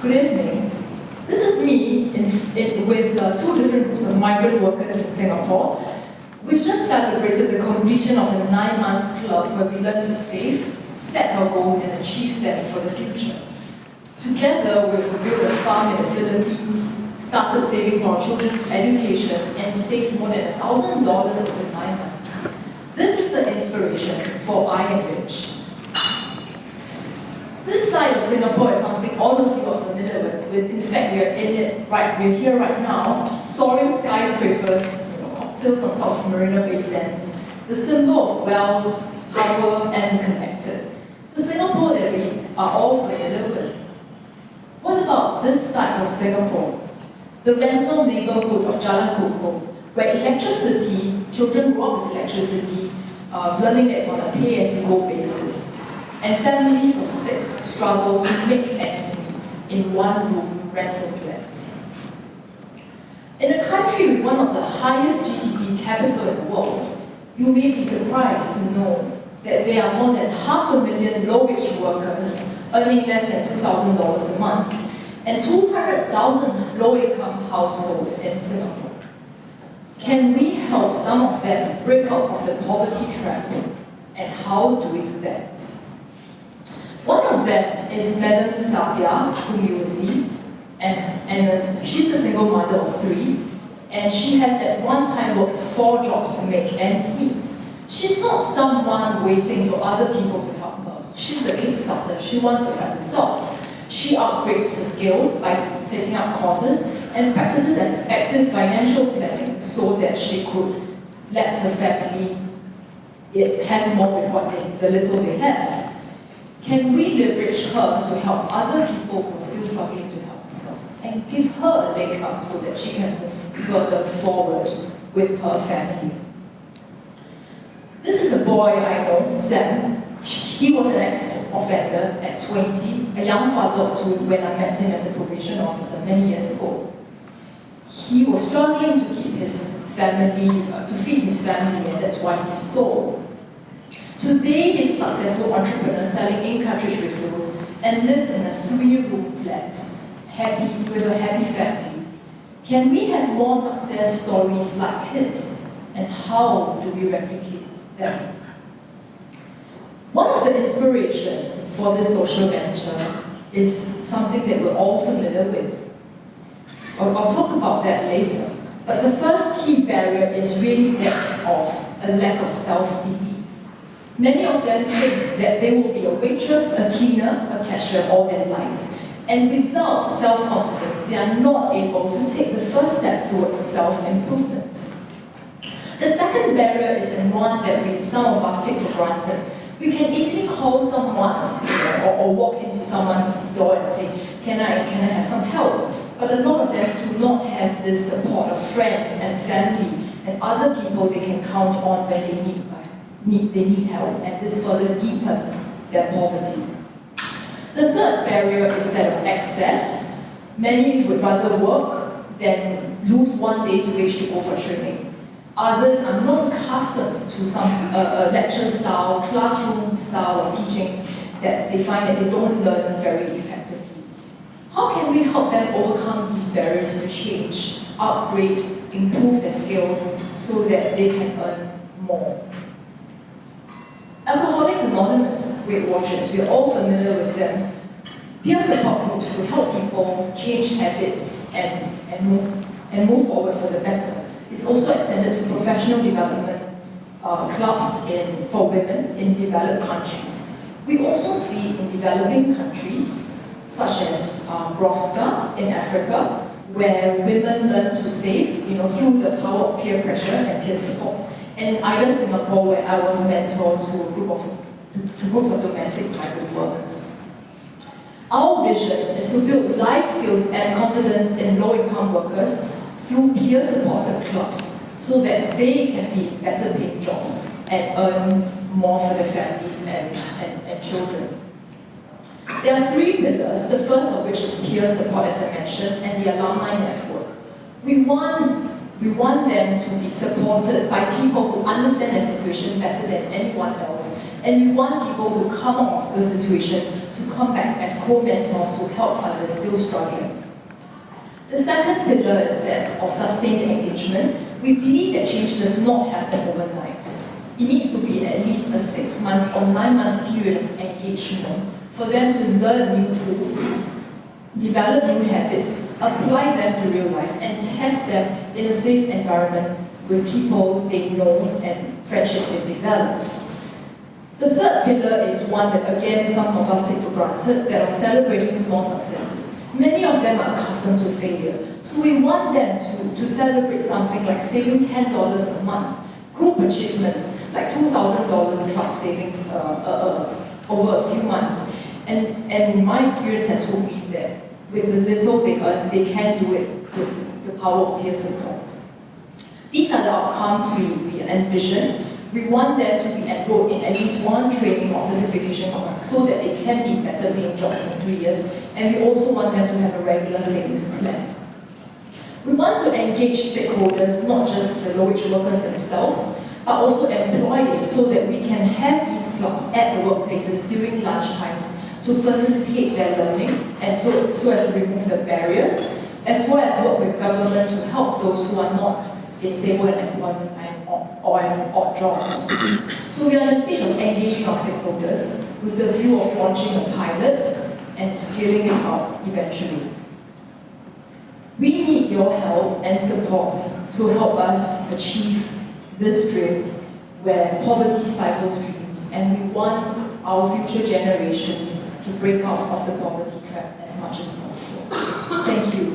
Good evening. This is me with two different groups of migrant workers in Singapore. We've just celebrated the completion of a 9-month club where we learn to save, set our goals and achieve them for the future. Together, we've built a farm in the Philippines, started saving for our children's education, and saved more than $1,000 over 9 months. This is the inspiration for INSEAD. This side of Singapore is something all of you are familiar with. In fact, we are in it we're here right now. Soaring skyscrapers, cocktails on top of Marina Bay Sands, the symbol of wealth, power, and connected. The Singapore that we are all familiar with. What about this side of Singapore? The rental neighborhood of Jalan Kukoh, where electricity, children grow up with electricity, learning that it's on a pay-as-you-go basis. And families of 6 struggle to make ends meet in one-room rental flats. In a country with one of the highest GDP capital in the world, you may be surprised to know that there are more than 500,000 low-wage workers earning less than $2,000 a month, and 200,000 low-income households in Singapore. Can we help some of them break out of the poverty trap? And how do we do that? One of them is Madam Satya, whom you will see, and she's a single mother of 3, and she has at one time worked 4 jobs to make ends meet. She's not someone waiting for other people to help her. She's a kickstarter. She wants to help herself. She upgrades her skills by taking up courses and practices active financial planning so that she could let her family have more with the little they have. Can we leverage her to help other people who are still struggling to help themselves and give her a leg up so that she can move further forward with her family? This is a boy I know, Sam. He was an ex-offender at 20, a young father of 2 when I met him as a probation officer many years ago. He was struggling to keep his family, to feed his family, and that's why he stole. Today, he's a successful entrepreneur selling ink cartridge refills and lives in a 3-room flat, with a happy family. Can we have more success stories like his? And how do we replicate them? One of the inspiration for this social venture is something that we're all familiar with. I'll talk about that later. But the first key barrier is really that of a lack of self-belief. Many of them think that they will be a waitress, a cleaner, a cashier all their lives. And without self-confidence, they are not able to take the first step towards self-improvement. The second barrier is the one that some of us take for granted. We can easily call someone or walk into someone's door and say, can I have some help? But a lot of them do not have this support of friends and family and other people they can count on when they need help, and this further deepens their poverty. The third barrier is that of access. Many would rather work than lose 1 day's wage to go for training. Others are not accustomed to some lecture style, classroom style of teaching that they find that they don't learn very effectively. How can we help them overcome these barriers to change, upgrade, improve their skills so that they can earn more? Alcoholics Anonymous, Weight Watchers, we are all familiar with them. Peer support groups to help people change habits and move forward for the better. It's also extended to professional development clubs for women in developed countries. We also see in developing countries, such as Rosca in Africa, where women learn to save, through the power of peer pressure and peer support. And in either Singapore, where I was mentored to groups of domestic migrant workers. Our vision is to build life skills and confidence in low-income workers through peer-supported clubs, so that they can be in better-paying jobs and earn more for their families and children. There are 3 pillars, the first of which is peer support, as I mentioned, and the alumni network. We want We want them to be supported by people who understand the situation better than anyone else. And we want people who come out of the situation to come back as co-mentors to help others still struggling. The second pillar is that of sustained engagement. We believe that change does not happen overnight. It needs to be at least a 6-month or 9-month period of engagement for them to learn new tools, develop new habits, apply them to real life, and test them in a safe environment with people they know and friendships they've developed. The third pillar is one that, again, some of us take for granted, that are celebrating small successes. Many of them are accustomed to failure, so we want them to celebrate something like saving $10 a month, group achievements like $2,000 club savings over a few months. And my experience has told me that with the little they earn, they can do it with the power of peer support. These are the outcomes we envision. We want them to be enrolled in at least one training or certification course so that they can be better paying jobs in 3 years. And we also want them to have a regular savings plan. We want to engage stakeholders, not just the low-wage workers themselves, but also employers, so that we can have these clubs at the workplaces during lunch times to facilitate their learning and so as to remove the barriers, as well as work with government to help those who are not in stable employment or in odd jobs. So we are in the stage of engaging our stakeholders with the view of launching a pilot and scaling it out eventually. We need your help and support to help us achieve this dream where poverty stifles dreams, and we want our future generations to break out of the poverty trap as much as possible. Thank you.